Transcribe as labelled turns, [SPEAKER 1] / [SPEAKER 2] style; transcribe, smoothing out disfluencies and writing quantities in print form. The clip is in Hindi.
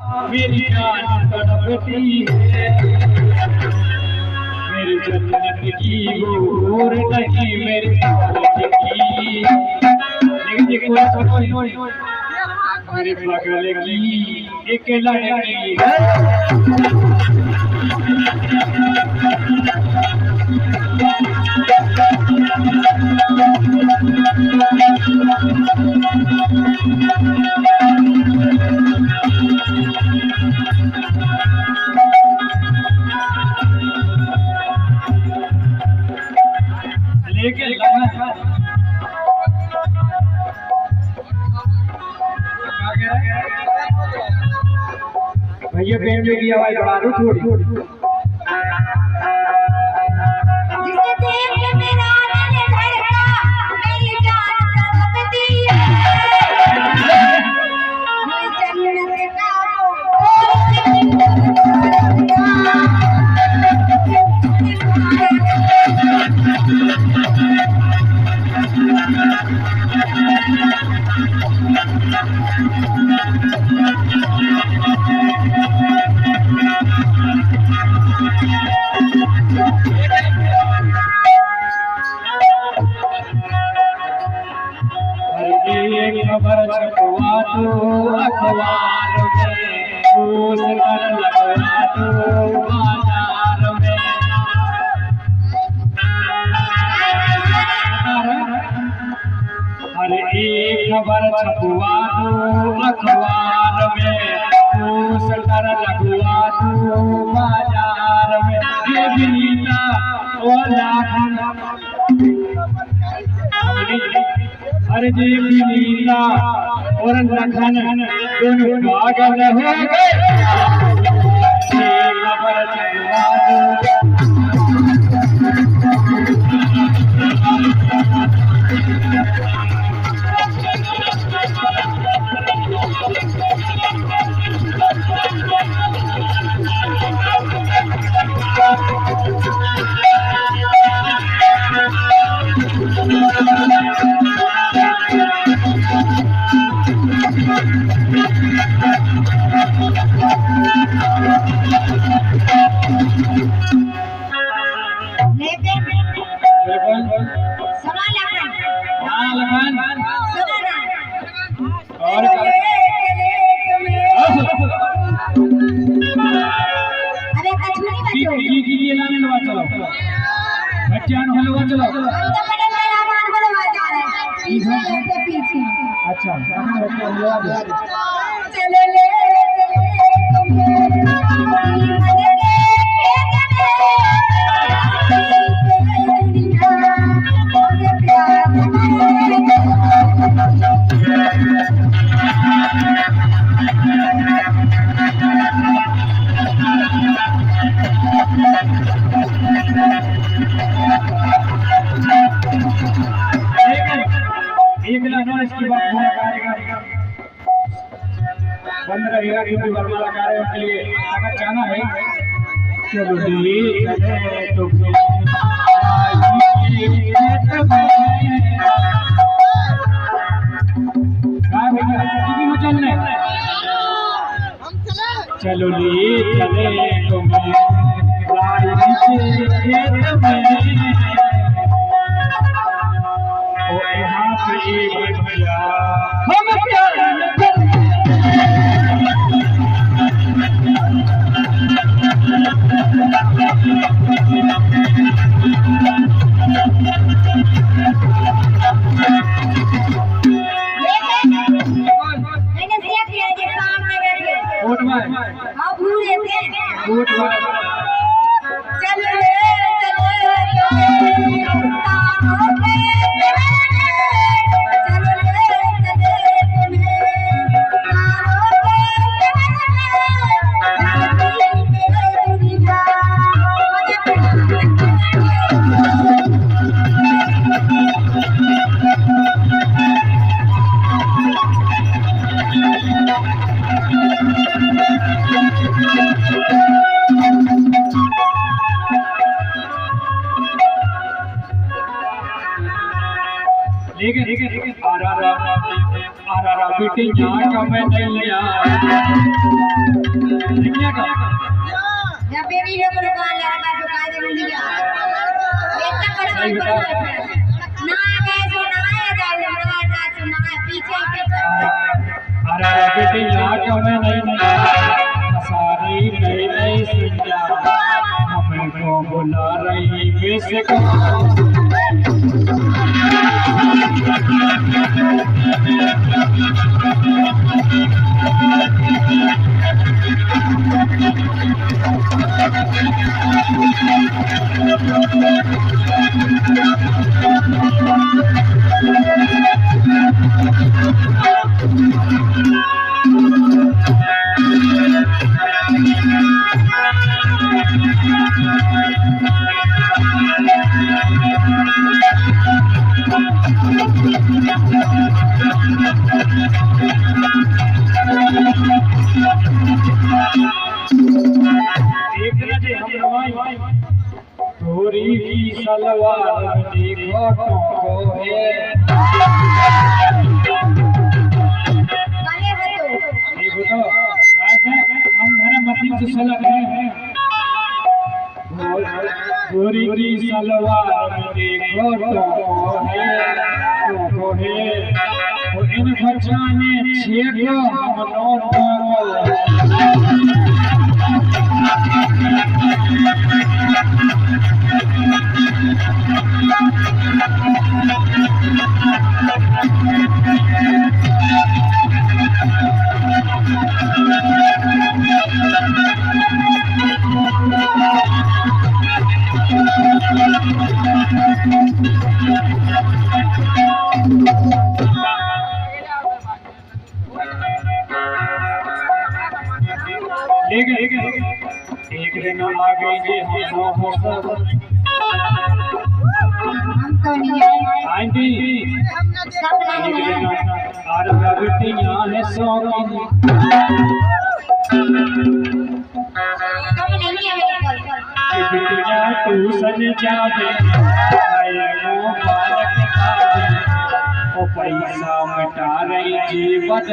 [SPEAKER 1] मेरी जान तड़पती है, मेरी जन्नत की वो हूर नहीं मेरी दौलत की। लेकिन ये कोई मेरे पागल की एक लड़की है। लेकिन भैया फैमिली की आवाज बढ़ा दो थोड़ी।
[SPEAKER 2] जिसे देख के मेरा दिल धड़का, मेरी जान तड़पती है, मैं जन्नत का
[SPEAKER 1] खबर छपवा दो अखबार में, पोस्टर लगवा दो बाजार में। हर एक खबर छपवा दो अखबार में, पोस्टर लगवा दो बाजार में। ये बिनीता अरे जी बिनीता और लखन दोनों पागल हो गए। खबर छपवा दो और अच्छा
[SPEAKER 2] चलो ले
[SPEAKER 1] एक लाना इसकी बात पूरा करेगा बंद रहेगा क्योंकि वर्मा कार्य के लिए अगर जाना है चलो चलो ले चले तुम्हें यहाँ पे हम प्यार बेटी यहाँ का मैं नहीं आया
[SPEAKER 2] या बेटी लोग को कहां लगा जो कायदे में दिया बेटा परेशान कर ना गए सो ना आए जाओ ना सुना पीछे
[SPEAKER 1] अरे बेटी लाख में नहीं सारी नहीं सुनिया हमको बुला रही मिस को थोड़ी की सलवार देखो तो है देखो तो कैसे हम घर मशीन से सलग रहे हैं थोड़ी की सलवार देखो तो है और इन बच्चा ने छेड़ो हम नौन एक दिन आ गई जी हम सब
[SPEAKER 2] हम तो नहीं
[SPEAKER 1] आएंगे
[SPEAKER 2] सब नहीं है
[SPEAKER 1] और बेटी यहाँ है सोनी
[SPEAKER 2] तुम नहीं है मेरे पास
[SPEAKER 1] बिटिया तू सज जावे आए वो बालक काजे ओ पैसा मिटा रही जीवन